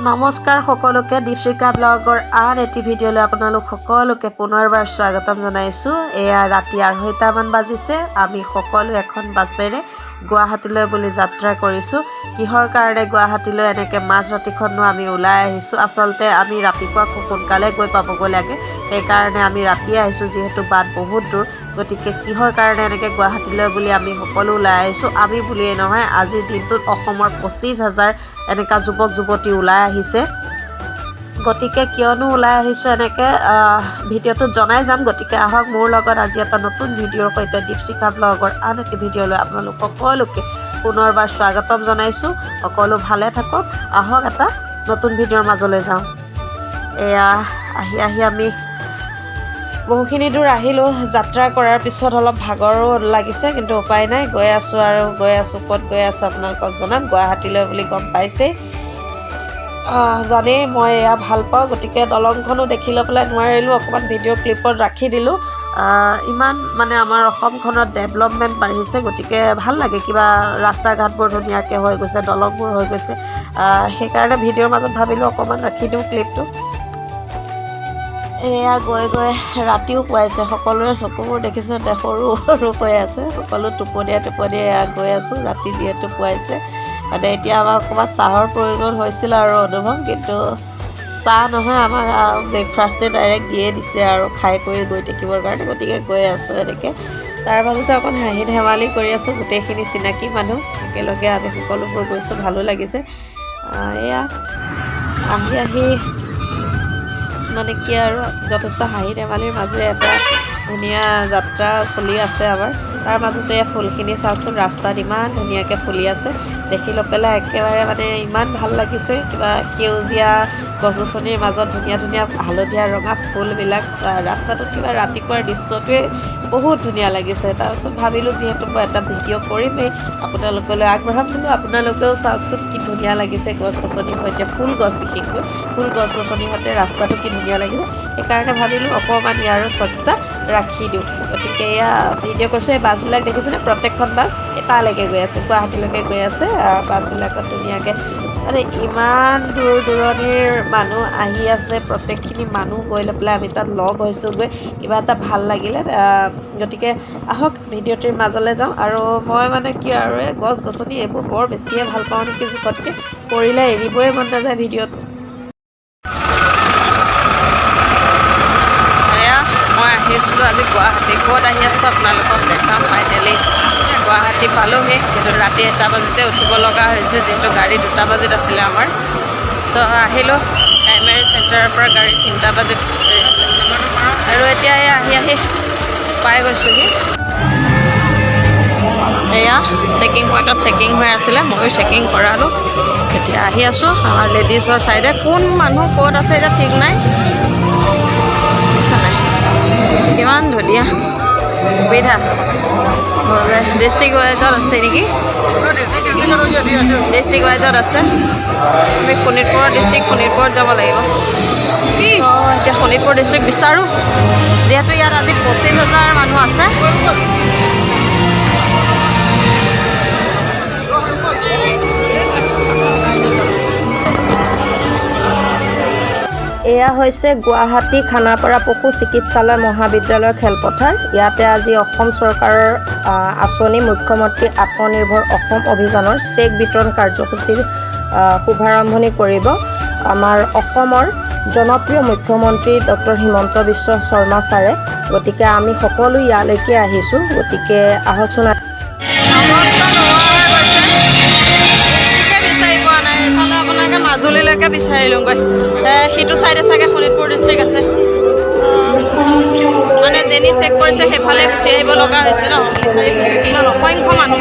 নমস্কাৰ সকলোকে দীপশিকা ব্লগৰ আন এটি ভিডিঅ'লৈ আপোনালোক সকলোকে পুনৰবাৰ স্বাগতম জনাইছোঁ। এয়া ৰাতি 2:30 মান বাজিছে। আমি সকলো এখন বাছেৰে গুৱাহাটীলৈ বুলি যাত্ৰা কৰিছোঁ। কিহৰ কাৰণে গুৱাহাটীলৈ এনেকৈ মাজৰাতিখনো আমি ওলাই আহিছোঁ। আচলতে আমি ৰাতিপুৱা খুব সোনকালে গৈ পাবগৈ লাগে, সেইকাৰণে আমি ৰাতিয়ে আহিছোঁ, যিহেতু বাট বহুত দূৰ। গতিকে কিহৰ কাৰণে এনেকৈ গুৱাহাটীলৈ বুলি আমি সকলো ওলাই আহিছোঁ। আমি বুলিয়েই নহয়, আজিৰ দিনটোত অসমৰ 25,000 এনেকুৱা যুৱক যুৱতী ওলাই আহিছে। গতিকে কিয়নো ওলাই আহিছোঁ এনেকৈ ভিডিঅ'টোত জনাই যাম। গতিকে আহক মোৰ লগত আজি এটা নতুন ভিডিঅ'ৰ সৈতে দীপশিকা ব্লগৰ আন এটি ভিডিঅ'লৈ আপোনালোক সকলোকে পুনৰবাৰ স্বাগতম জনাইছোঁ। সকলো ভালে থাকক। আহক এটা নতুন ভিডিঅ'ৰ মাজলৈ যাওঁ। এয়া আহি আমি বহুখিনি দূৰ আহিলোঁ। যাত্ৰা কৰাৰ পিছত অলপ ভাগৰো লাগিছে, কিন্তু উপায় নাই, গৈ আছোঁ। ক'ত গৈ আছোঁ আপোনালোকক জনাম। গুৱাহাটীলৈ বুলি গম পাইছেই, জানেই মই এয়া ভাল পাওঁ। গতিকে দলংখনো দেখি লৈ পেলাই নোৱাৰিলোঁ, অকণমান ভিডিঅ' ক্লিপত ৰাখি দিলোঁ। ইমান মানে আমাৰ অসমখনত ডেভেলপমেণ্ট বাঢ়িছে, গতিকে ভাল লাগে। কিবা ৰাস্তা ঘাটবোৰ ধুনীয়াকৈ হৈ গৈছে, দলংবোৰ হৈ গৈছে, সেইকাৰণে ভিডিঅ'ৰ মাজত ভাবিলোঁ অকণমান ৰাখি দিওঁ ক্লিপটো। এয়া গৈ ৰাতিও পুৱাইছে। সকলোৰে চকুবোৰ দেখিছে সৰু সৰু হৈ আছে। সকলো টোপনিয়াই এয়া গৈ আছোঁ, ৰাতি যিহেতু পুৱাইছে। মানে এতিয়া আমাক অকণমান চাহৰ প্ৰয়োজন হৈছিল আৰু অনুভৱ, কিন্তু চাহ নহয়, আমাক ব্ৰেকফাষ্টে ডাইৰেক্ট দিয়ে দিছে আৰু খাই কৰি গৈ থাকিবৰ কাৰণে। গতিকে গৈ আছোঁ এনেকৈ। তাৰ মাজতে অকণ হাঁহি ধেমালি কৰি আছোঁ। গোটেইখিনি চিনাকি মানুহ একেলগে আমি সকলোবোৰ গৈছোঁ, ভালো লাগিছে। এয়া আহি মানে কি আৰু যথেষ্ট হাঁহি ধেমালিৰ মাজেৰে এটা ধুনীয়া যাত্ৰা চলি আছে আমাৰ। তাৰ মাজতে ফুলখিনি চাওকচোন, ৰাস্তাত ইমান ধুনীয়াকৈ ফুলি আছে। দেখি লৈ পেলাই একেবাৰে মানে ইমান ভাল লাগিছে। কিবা সেউজীয়া গছ গছনিৰ মাজত ধুনীয়া ধুনীয়া হালধীয়া ৰঙা ফুলবিলাক ৰাস্তাটোত, কিবা ৰাতিপুৱাৰ দৃশ্যটোৱে বহুত ধুনীয়া লাগিছে। তাৰপিছত ভাবিলোঁ যিহেতু মই এটা ভিডিঅ' কৰিমেই, আপোনালোকলৈ আগবঢ়াম বোলো। আপোনালোকেও চাওকচোন কি ধুনীয়া লাগিছে। গছ গছনিৰ সৈতে ফুল গছ, বিশেষকৈ ফুল গছ গছনিৰ সৈতে ৰাস্তাটো কি ধুনীয়া লাগিছে। সেইকাৰণে ভাবিলোঁ অকণমান ইয়াৰো চৰ্চা ৰাখি দিওঁ। গতিকে এয়া ভিডিঅ' কৰিছোঁ। এই বাছবিলাক দেখিছেনে? প্ৰত্যেকখন বাছ তালৈকে গৈ আছে, গুৱাহাটীলৈকে গৈ আছে। বাছবিলাকত ধুনীয়াকৈ মানে ইমান দূৰ দূৰণিৰ মানুহ আহি আছে। প্ৰত্যেকখিনি মানুহ গৈ লৈ পেলাই আমি তাত লগ হৈছোঁগৈ, কিবা এটা ভাল লাগিলে। গতিকে আহক ভিডিঅ'টিৰ মাজলৈ যাওঁ। আৰু মই মানে কি আৰু এই গছ গছনি এইবোৰ বৰ বেছিয়ে ভাল পাওঁ নেকি জোখতকৈ। কৰিলে এৰিবই মন নাযায় ভিডিঅ'ত। মই আহিছিলোঁ আজি গুৱাহাটী। ক'ত আহি আছোঁ আপোনালোকক দেখাম। ফাইনেলি গুৱাহাটী পালোহি, কিন্তু ৰাতি 1টা বাজিতে উঠিব লগা হৈছে, যিহেতু গাড়ী 2টা বাজিত আছিলে আমাৰ। তো আহিলোঁ প্ৰাইমেৰী চেণ্টাৰৰ পৰা। গাড়ী 3টা বাজিত এৰিছিলে, আৰু এতিয়া আহি পাই গৈছোঁহি। এয়া চেকিং পইণ্টত চেকিং হৈ আছিলে, ময়ো চেকিং কৰালোঁ। এতিয়া আহি আছোঁ আমাৰ লেডিজৰ ছাইডে। কোন মানুহ ক'ত আছে এতিয়া ঠিক নাই। কিমান ধুনীয়া সুবিধা। ডিষ্ট্ৰিক্ট ৱাইজত আছে নেকি? ডিষ্ট্ৰিক্ট ৱাইজত আছে। আমি শোণিতপুৰৰ শোণিতপুৰত যাব লাগিব। এতিয়া শোণিতপুৰ ডিষ্ট্ৰিক্ট বিচাৰোঁ, যিহেতু ইয়াত আজি 25,000 মানুহ আছে। এয়া হৈছে গুৱাহাটী খানাপাৰা পশু চিকিৎসালয় মহাবিদ্যালয়ৰ খেলপথাৰ। ইয়াতে আজি অসম চৰকাৰৰ আঁচনি মুখ্যমন্ত্ৰী আত্মনিৰ্ভৰ অসম অভিযানৰ চেক বিতৰণ কাৰ্যসূচীৰ শুভাৰম্ভণি কৰিব আমাৰ অসমৰ জনপ্ৰিয় মুখ্যমন্ত্ৰী ডক্টৰ হিমন্ত বিশ্ব শৰ্মা ছাৰে। গতিকে আমি সকলো ইয়ালৈকে আহিছোঁ। গতিকে আহকচোন। মাজুলীলৈকে বিচাৰিলোঁগৈ। সিটো ছাইডে চাগে শোণিতপুৰ ডিষ্ট্ৰিক্ট আছে। মানে যেনি চেক কৰিছে সেইফালে গুচি আহিব লগা হৈছে ন। বিচাৰি ফুৰিছোঁ, কিমান অসংখ্য মানুহ।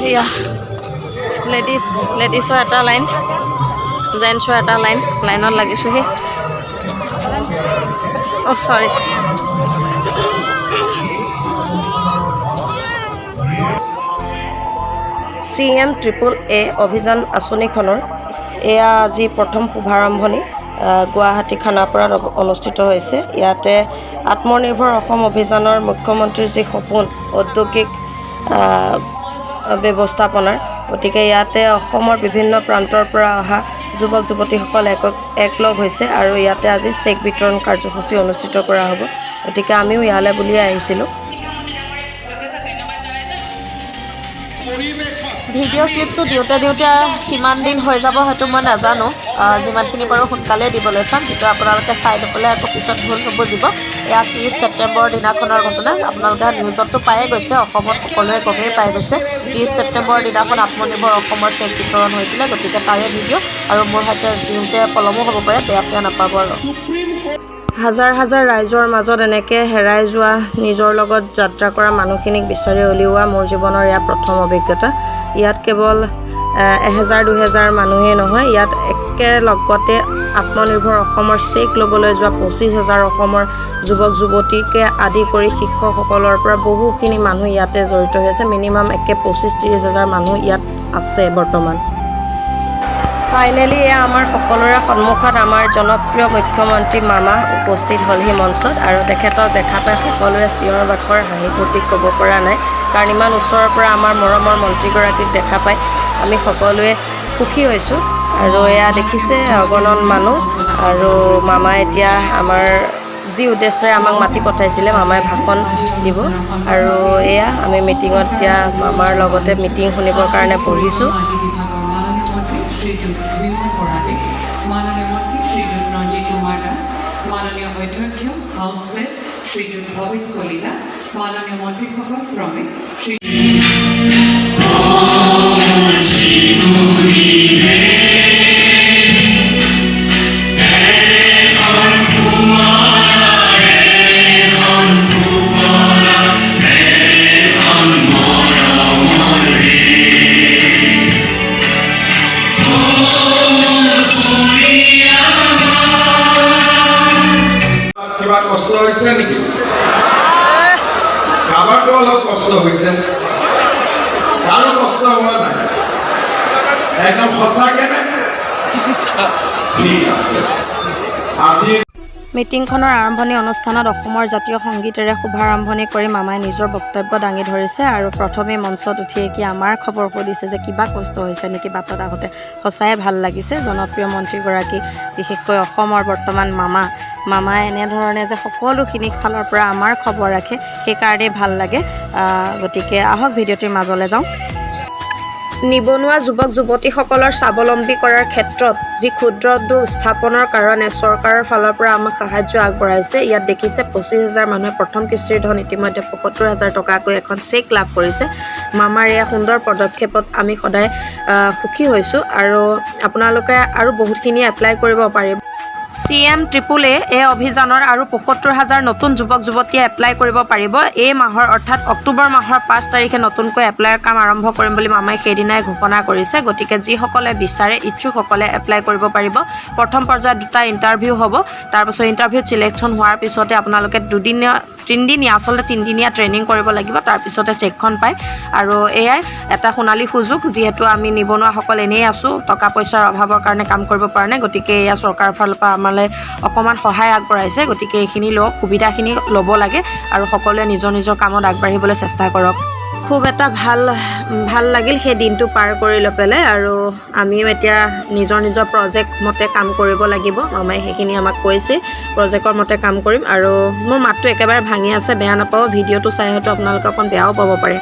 এয়া লেডিছৰ এটা লাইন, জেণ্টছৰ এটা লাইনত লাগিছোঁহি। চৰি। CM AAA অভিযান আঁচনিখনৰ এয়া আজি প্ৰথম শুভাৰম্ভণি। গুৱাহাটী খানাপাৰাত অনুষ্ঠিত হৈছে। ইয়াতে আত্মনিৰ্ভৰ অসম অভিযানৰ মুখ্যমন্ত্ৰীৰ যি সপোন ঔদ্যোগিক ব্যৱস্থাপনাৰ, গতিকে ইয়াতে অসমৰ বিভিন্ন প্ৰান্তৰ পৰা অহা যুৱক যুৱতীসকল একলগ হৈছে আৰু ইয়াতে আজি চেক বিতৰণ কাৰ্যসূচী অনুষ্ঠিত কৰা হ'ব। গতিকে আমিও ইয়ালৈ বুলিয়ে আহিছিলোঁ। ভিডিঅ' ক্লিপটো দিওঁতে কিমান দিন হৈ যাব সেইটো মই নাজানো, যিমানখিনি পাৰোঁ সোনকালেই দিবলৈ চাম, কিন্তু আপোনালোকে চাই ল'বলৈ আকৌ পিছত ভুল নুবুজিব। এয়া 30 ছেপ্টেম্বৰৰ দিনাখনৰ ঘটনা। আপোনালোকে নিউজততো পায়ে গৈছে, অসমত সকলোৱে গমেই পাই গৈছে। 30 ছেপ্টেম্বৰৰ দিনাখন আত্মনিৰ্ভৰ অসমৰ চেক বিতৰণ হৈছিলে, গতিকে তাৰে ভিডিঅ', আৰু মোৰ সৈতে দিওঁতে পলমো হ'ব পাৰে, বেয়া চেয়া নাপাব আৰু। হাজাৰ হাজাৰ ৰাইজৰ মাজত এনেকৈ হেৰাই যোৱা, নিজৰ লগত যাত্ৰা কৰা মানুহখিনিক বিচাৰি উলিওৱা মোৰ জীৱনৰ এয়া প্ৰথম অভিজ্ঞতা। ইয়াত কেৱল 1000-2000 মানুহেই নহয়, ইয়াত একেলগতে আত্মনিৰ্ভৰ অসমৰ চেক ল'বলৈ যোৱা 25,000 অসমৰ যুৱক যুৱতীকে আদি কৰি শিক্ষকসকলৰ পৰা বহুখিনি মানুহ ইয়াতে জড়িত হৈ আছে। মিনিমাম 25-30 হাজাৰ মানুহ ইয়াত আছে বৰ্তমান। ফাইনেলি এয়া আমাৰ সকলোৰে সন্মুখত আমাৰ জনপ্ৰিয় মুখ্যমন্ত্ৰী মামা উপস্থিত হ'লহি মঞ্চত, আৰু তেখেতক দেখা পাই সকলোৱে চিঞৰ বাখৰ, হাঁহি ফূৰ্তি ক'ব পৰা নাই, কাৰণ ইমান ওচৰৰ পৰা আমাৰ মৰমৰ মন্ত্ৰীগৰাকীক দেখা পাই আমি সকলোৱে সুখী হৈছোঁ। আৰু এয়া দেখিছে অগণন মানুহ, আৰু মামাই এতিয়া আমাৰ যি উদ্দেশ্যৰে আমাক মাতি পঠাইছিলে, মামাই ভাষণ দিব। আৰু এয়া আমি মিটিঙত এতিয়া মামাৰ লগতে মিটিং শুনিবৰ কাৰণে বহিছোঁ। মাননীয় মন্ত্রী শ্রীযুত রঞ্জিত কুমার দাস, মাননীয় অধ্যক্ষ হাউস হেড শ্রীযুত ভবেশ কলিতা, মাননীয় মন্ত্রীসকল ক্রমে শ্রী কষ্ট হৈছে নেকি? কাৰোবাৰতো অলপ কষ্ট হৈছে, কাৰো কষ্ট হোৱা নাই, একদম সঁচাকে নে? ঠিক আছে। আজি মিটিংখনৰ আৰম্ভণি অনুষ্ঠানত অসমৰ জাতীয় সংগীতেৰে শুভাৰম্ভণি কৰি মামাই নিজৰ বক্তব্য দাঙি ধৰিছে, আৰু প্ৰথমে মঞ্চত উঠিয়ে কি আমাৰ খবৰ সুধিছে যে কিবা কষ্ট হৈছে নেকি বাটত আহোঁতে। সঁচাই ভাল লাগিছে জনপ্ৰিয় মন্ত্ৰীগৰাকী, বিশেষকৈ অসমৰ বৰ্তমান মামাই এনেধৰণে যে সকলোখিনি ফালৰ পৰা আমাৰ খবৰ ৰাখে, সেইকাৰণেই ভাল লাগে। গতিকে আহক ভিডিঅ'টিৰ মাজলৈ যাওঁ। নিবনুৱা যুৱক যুৱতীসকলৰ স্বাৱলম্বী কৰাৰ ক্ষেত্ৰত যি ক্ষুদ্ৰ উদ্যোগ স্থাপনৰ কাৰণে চৰকাৰৰ ফালৰ পৰা আমাক সাহায্য আগবঢ়াইছে। ইয়াত দেখিছে 25,000 মানুহে প্ৰথম কিস্তিৰ ধন ইতিমধ্যে 75,000 টকাকৈ এখন চেক লাভ কৰিছে। মামাৰ এয়া সুন্দৰ পদক্ষেপত আমি সদায় সুখী হৈছোঁ, আৰু আপোনালোকে আৰু বহুতখিনি এপ্লাই কৰিব পাৰিব। CM-AAA এই অভিযানৰ আৰু 75,000 নতুন যুৱক যুৱতীয়ে এপ্লাই কৰিব পাৰিব। এই মাহৰ অৰ্থাৎ অক্টোবৰ মাহৰ 5 তাৰিখে নতুনকৈ এপ্লাইৰ কাম আৰম্ভ কৰিম বুলি মামাই সেইদিনাই ঘোষণা কৰিছে। গতিকে যিসকলে বিচাৰে, ইচ্ছুকসকলে এপ্লাই কৰিব পাৰিব। প্ৰথম পৰ্যায়ত 2টা ইণ্টাৰভিউ হ'ব, তাৰপাছত ইণ্টাৰভিউত চিলেকশ্যন হোৱাৰ পিছতে আপোনালোকে 3দিনীয়া ট্ৰেইনিং কৰিব লাগিব, তাৰপিছতে চেকখন পায়। আৰু এয়াই এটা সোণালী সুযোগ, যিহেতু আমি নিবনুৱাসকল এনেই আছোঁ, টকা পইচাৰ অভাৱৰ কাৰণে কাম কৰিব পৰা নাই। গতিকে এয়া চৰকাৰৰ ফালৰ পৰা আমালৈ অকণমান সহায় আগবঢ়াইছে। গতিকে এইখিনি সুবিধাখিনি ল'ব লাগে, আৰু সকলোৱে নিজৰ নিজৰ কামত আগবাঢ়িবলৈ চেষ্টা কৰক। খুব এটা ভাল লাগিল সেই দিনটো পাৰ কৰি লৈ পেলাই, আৰু আমিও এতিয়া নিজৰ প্ৰজেক্ট মতে কাম কৰিব লাগিব। মামাই সেইখিনি আমাক কৈছে, প্ৰজেক্টৰ মতে কাম কৰিম। আৰু মোৰ মাতটো একেবাৰে ভাঙি আছে, বেয়া নাপাব, ভিডিঅ'টো চাই হয়তো আপোনালোকে অকণ বেয়াও পাব পাৰে।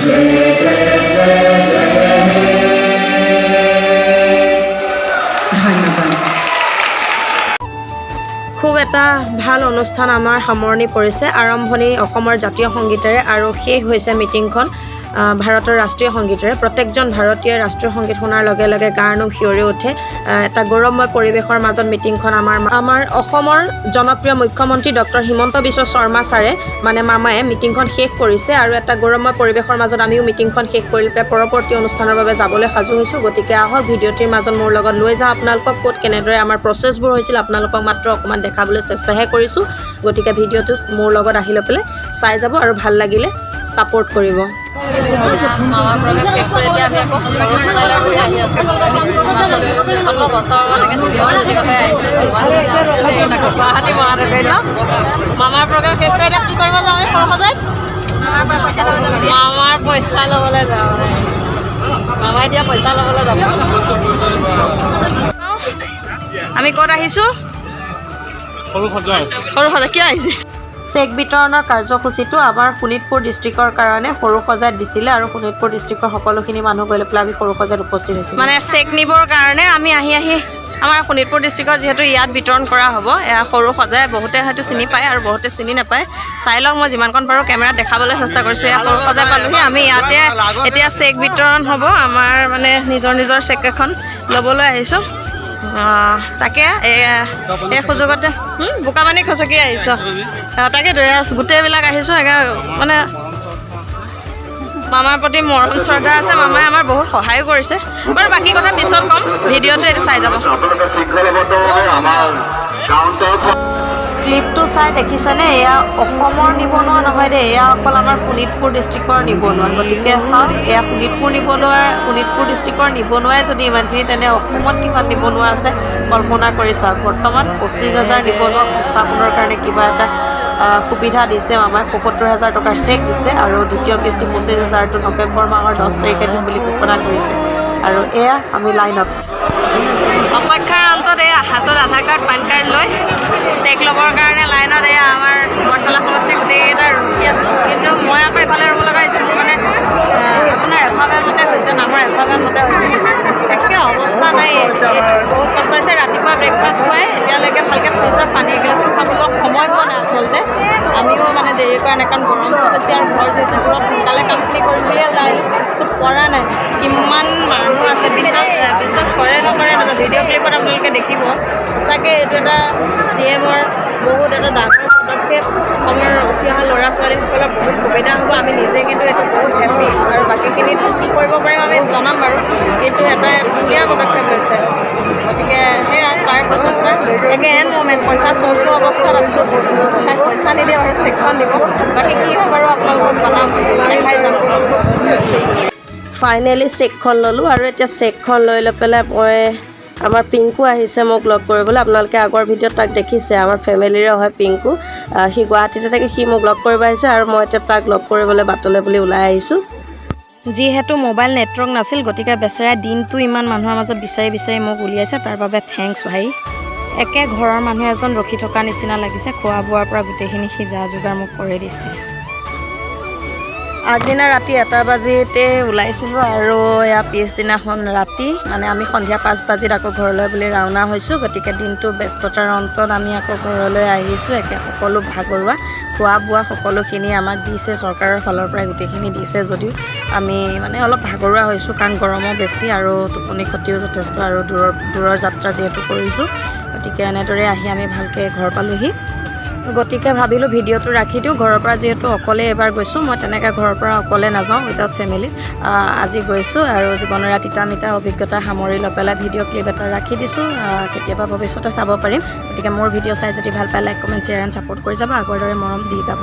जय जय जय जय ভাল অনুষ্ঠান আমাৰ সামৰণি পৰিছে আৰম্ভণি অসমৰ জাতীয় সংগীতেৰে আৰু শেষ হৈছে মিটিংখন ভাৰতৰ ৰাষ্ট্ৰীয় সংগীতেৰে প্ৰত্যেকজন ভাৰতীয় ৰাষ্ট্ৰীয় সংগীত শুনাৰ লগে লগে গাৰ নোম শিয়ৰি উঠে এটা গৌৰৱময় পৰিৱেশৰ মাজত মিটিংখন আমাৰ অসমৰ জনপ্ৰিয় মুখ্যমন্ত্ৰী ডক্টৰ হিমন্ত বিশ্ব শৰ্মা ছাৰে মানে মামায়ে মিটিংখন শেষ কৰিছে আৰু এটা গৌৰৱময় পৰিৱেশৰ মাজত আমিও মিটিংখন শেষ কৰিলে পৰৱৰ্তী অনুষ্ঠানৰ বাবে যাবলৈ সাজু হৈছোঁ গতিকে আহক ভিডিঅ'টিৰ মাজত মোৰ লগত লৈ যাওঁ আপোনালোকক ক'ত কেনেদৰে আমাৰ প্ৰচেছবোৰ হৈছিল আপোনালোকক মাত্ৰ অকণমান দেখাবলৈ চেষ্টাহে কৰিছোঁ গতিকে ভিডিঅ'টো মোৰ লগত আহি লৈ পেলাই চাই যাব আৰু ভাল লাগিলে ছাপোৰ্ট কৰিব মামাৰ প্ৰগ্ৰেম শেষ কৰি এতিয়া আমি আকৌ ঘূৰি আহি আছোঁ বছৰলৈকে গুৱাহাটী মহানগৰী ন মামাৰ প্ৰগ্ৰেম শেষ কৰি এতিয়া কি কৰিব যাওঁ এই সৰু সজাই মামাৰ পইচা ল'বলৈ যাওঁ মামাই এতিয়া পইচা ল'বলৈ যাব আমি ক'ত আহিছোঁ সৰু সজাই কিয় আহিছে চেক বিতৰণৰ কাৰ্যসূচীটো আমাৰ শোণিতপুৰ ডিষ্ট্ৰিক্টৰ কাৰণে সৰু সজাইত দিছিলে আৰু শোণিতপুৰ ডিষ্ট্ৰিক্টৰ সকলোখিনি মানুহ গৈ পেলাই আমি সৰু সজাইত উপস্থিত হৈছোঁ মানে চেক নিবৰ কাৰণে আমি আহি আমাৰ শোণিতপুৰ ডিষ্ট্ৰিক্টৰ যিহেতু ইয়াত বিতৰণ কৰা হ'ব এয়া সৰু সজাই বহুতে হয়তো চিনি পায় আৰু বহুতে চিনি নাপায় চাই লওক মই যিমানকণ পাৰোঁ কেমেৰাত দেখাবলৈ চেষ্টা কৰিছোঁ এয়া সৰু সজাই পালোহি আমি ইয়াতে এতিয়া চেক বিতৰণ হ'ব আমাৰ মানে নিজৰ চেক এখন ল'বলৈ আহিছোঁ তাকে এই সুযোগতে বোকাপানী খচকি আহিছোঁ তাকে গোটেইবিলাক আহিছোঁ মানে মামাৰ প্ৰতি মৰম শ্ৰদ্ধা আছে মামাই আমাৰ বহুত সহায়ো কৰিছে বাৰু বাকী কথা পিছত ক'ম ভিডিঅ'টো এইটো চাই যাব ক্লিপটো চাই দেখিছেনে এয়া অসমৰ নিবনুৱা নহয় দেই এয়া অকল আমাৰ শোণিতপুৰ ডিষ্ট্ৰিক্টৰ নিবনুৱা গতিকে চাওক এয়া শোণিতপুৰ ডিষ্ট্ৰিক্টৰ নিবনুৱাই যদি ইমানখিনি তেনে অসমত কিমান নিবনুৱা আছে কল্পনা কৰি চাওক বৰ্তমান 25,000 নিবনুৱা সংস্থাপনৰ কাৰণে কিবা এটা সুবিধা দিছে মামাই ৭৫,000 টকাৰ চেক দিছে আৰু দ্বিতীয় কিস্তি 25,000টো নৱেম্বৰ মাহৰ 10 তাৰিখে দিম বুলি ঘোষণা কৰিছে আৰু এয়া আমি লাইনত অপেক্ষাৰ অন্তত এয়া হাতত আধাৰ কাৰ্ড পান কাৰ্ড লৈ চেক ল'বৰ কাৰণে লাইনত এয়া আমাৰ বৰচলা সমষ্টিৰ গোটেইকেইটা ৰখি আছোঁ কিন্তু মই আকৌ এফালে ৰ'ব লগা হৈছে মোৰ মানে আপোনাৰ এলফাবেট মতে হৈছে নামৰ এলফাবেট মতে হৈছে একে অৱস্থা নাই বহুত কষ্ট হৈছে ৰাতিপুৱা ব্ৰেকফাষ্ট খুৱাই এতিয়ালৈকে ভালকৈ ফ্ৰিজৰ পানী এগিলাচো খাবলৈ সময় পোৱা নাই আচলতে আমিও মানে দেৰি কৰা নাই কাৰণ গৰমটো বেছি আৰু ঘৰ যিহেতু দূৰত সোনকালে কামখিনি কৰিম বুলিয়ে ওলাই পৰা নাই কিমান মানুহ আছে বিশ্বাস কৰে নকৰে নাজানো ভিডিঅ' ক্লিপত আপোনালোকে দেখিব সঁচাকৈ এইটো এটা CMৰ বহুত এটা ডাঙৰ পদক্ষেপ অসমৰ উঠি অহা ল'ৰা ছোৱালীসকলৰ বহুত সুবিধা হ'ব আমি নিজে কিন্তু এইটো বহুত হেপী আৰু বাকীখিনিতো কি কৰিব পাৰিম আমি জনাম বাৰু কিন্তু এটা ধুনীয়া পদক্ষেপ লৈছে গতিকে সেয়া তাৰ প্ৰচেষ্টা এগেইন মমেণ্ট পইচা চৰ্চৰ অৱস্থাত আছোঁ পইচা নিদিয়ে আৰু চেকখন দিব বাকী কি হয় বাৰু আপোনালোকক জনাম দেখাই যাম ফাইনেলি চেকখন ল'লোঁ আৰু এতিয়া চেকখন লৈ পেলাই মই আমাৰ পিংকু আহিছে মোক লগ কৰিবলৈ আপোনালোকে আগৰ ভিডিঅ'ত তাক দেখিছে আমাৰ ফেমিলিৰে হয় পিংকু সি গুৱাহাটীতে থাকে সি মোক লগ কৰিব আহিছে আৰু মই এতিয়া তাক লগ কৰিবলৈ বাটলৈ বুলি ওলাই আহিছোঁ যিহেতু মোবাইল নেটৱৰ্ক নাছিল গতিকে বেচেৰা দিনটো ইমান মানুহৰ মাজত বিচাৰি মোক উলিয়াইছে তাৰ বাবে থেংকছ ভাই একে ঘৰৰ মানুহ এজন ৰখি থকা নিচিনা লাগিছে খোৱা বোৱাৰ পৰা গোটেইখিনি সি যা যোগাৰ মোক কৰি দিছে আগদিনা ৰাতি 1 বাজিতে ওলাইছিলোঁ আৰু এয়া পিছদিনাখন ৰাতি মানে আমি সন্ধিয়া 5 বাজিত আকৌ ঘৰলৈ বুলি ৰাওনা হৈছোঁ গতিকে দিনটো ব্যস্ততাৰ অন্তত আমি আকৌ ঘৰলৈ আহিছোঁ একে সকলো ভাগৰুৱা খোৱা বোৱা সকলোখিনি আমাক দিছে চৰকাৰৰ ফালৰ পৰাই গোটেইখিনি দিছে যদিও আমি মানে অলপ ভাগৰুৱা হৈছোঁ কাৰণ গৰমো বেছি আৰু টোপনি ক্ষতিও যথেষ্ট আৰু দূৰৰ যাত্ৰা যিহেতু কৰিছোঁ গতিকে এনেদৰে আহি আমি ভালকৈ ঘৰ পালোহি গতিকে ভাবিলোঁ ভিডিঅ'টো ৰাখি দিওঁ ঘৰৰ পৰা যিহেতু অকলে এবাৰ গৈছোঁ মই তেনেকৈ ঘৰৰ পৰা অকলে নাযাওঁ উইদাউট ফেমিলি আজি গৈছোঁ আৰু জীৱনৰ তিতা মিতা অভিজ্ঞতা সামৰি লৈ পেলাই ভিডিঅ' ক্লিপ এটা ৰাখি দিছোঁ কেতিয়াবা ভৱিষ্যতে চাব পাৰিম গতিকে মোৰ ভিডিঅ' চাই যদি ভাল পায় like comment share and support কৰি যাব আগৰ দৰে মৰম দি যাব